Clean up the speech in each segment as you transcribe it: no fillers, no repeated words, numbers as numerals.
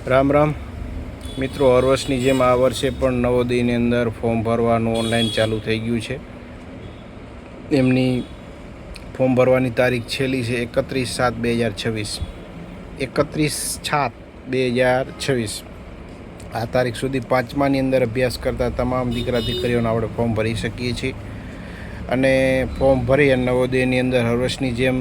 રામ રામ મિત્રો, હર વર્ષની જેમ આ વર્ષે પણ નવોદયની અંદર ફોર્મ ભરવાનું ઓનલાઈન ચાલુ થઈ ગયું છે. એમની ફોર્મ ભરવાની તારીખ છેલ્લી છે 31/7/2026. 31/7/2026 આ તારીખ સુધી પાંચમાની અંદર અભ્યાસ કરતા તમામ દીકરા દીકરીઓને આપણે ફોર્મ ભરી શકીએ છીએ. અને ફોર્મ ભરી અને નવોદયની અંદર હર વર્ષની જેમ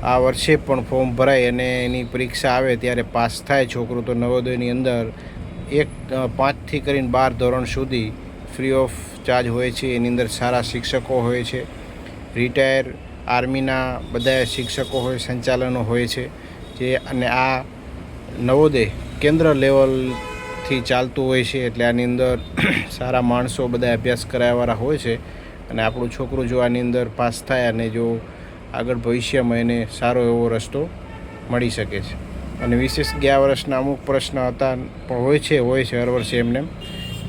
આ વર્ષે પણ ફોર્મ ભરાય અને એની પરીક્ષા આવે ત્યારે પાસ થાય છોકરું, તો નવોદયની અંદર 5થી કરીને 12 ધોરણ સુધી ફ્રી ઓફ ચાર્જ હોય છે. એની અંદર સારા શિક્ષકો હોય છે, રિટાયર આર્મીના બધા શિક્ષકો હોય, સંચાલનો હોય છે જે, અને આ નવોદય કેન્દ્ર લેવલથી ચાલતું હોય છે. એટલે આની અંદર સારા માણસો બધા અભ્યાસ કરાવવાવાળા હોય છે. અને આપણું છોકરું જો આની અંદર પાસ થાય અને જો આગળ ભવિષ્યમાં એને સારો એવો રસ્તો મળી શકે છે. અને વિશેષ ગયા વર્ષના અમુક પ્રશ્ન હતા પણ હોય છે હર વર્ષે એમને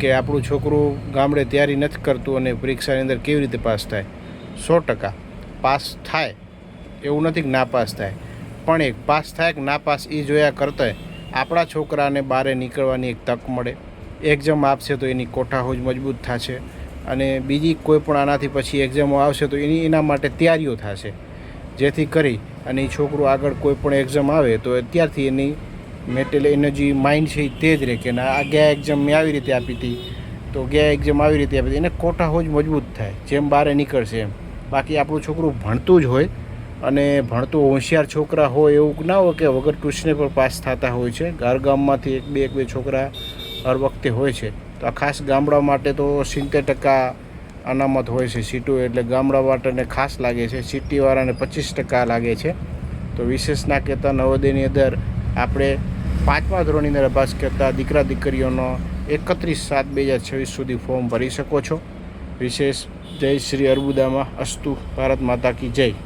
કે આપણું છોકરું ગામડે તૈયારી નથી કરતું અને પરીક્ષાની અંદર કેવી રીતે પાસ થાય. 100% પાસ થાય, એવું નથી કે ના પાસ થાય, પણ એક પાસ થાય કે ના પાસ એ જોયા કરતાં આપણા છોકરાને બહાર નીકળવાની એક તક મળે. એક્ઝામ આપશે તો એની કોઠાહૂજ મજબૂત થશે અને બીજી કોઈ પણ આનાથી પછી એક્ઝામો આવશે તો એના માટે તૈયારીઓ થશે, જેથી કરી અને એ છોકરું આગળ કોઈ પણ એક્ઝામ આવે તો અત્યારથી એની મેન્ટલ એનર્જી માઇન્ડ છે એ તેજ રહે કે ના, આ ગયા એક્ઝામ મેં આવી રીતે આપી હતી તો ગયા એક્ઝામ આવી રીતે આપી હતી, એને કોઠાહૂજ મજબૂત થાય જેમ બહાર નીકળશે એમ. બાકી આપણું છોકરું ભણતું જ હોય અને ભણતું હોશિયાર છોકરા હોય એવું ના હોય કે વગર ટ્યુશને પર પાસ થતા હોય છે. ગામમાંથી એક બે છોકરા હર વખતે હોય છે. તો આ ખાસ ગામડા માટે તો 70% અનામત હોય છે સીટો, એટલે ગામડાવાળાને ખાસ લાગે છે, સિટીવાળાને 25% લાગે છે. તો વિશેષ ના કહેતા નવોદયની અંદર આપણે 5મા ધોરણની અંદર અભ્યાસ કરતા દીકરા દીકરીઓનો 31/7/2026 સુધી ફોર્મ ભરી શકો છો. વિશેષ જય શ્રી અર્બુદામાં અસ્તુ. ભારત માતા કી જય.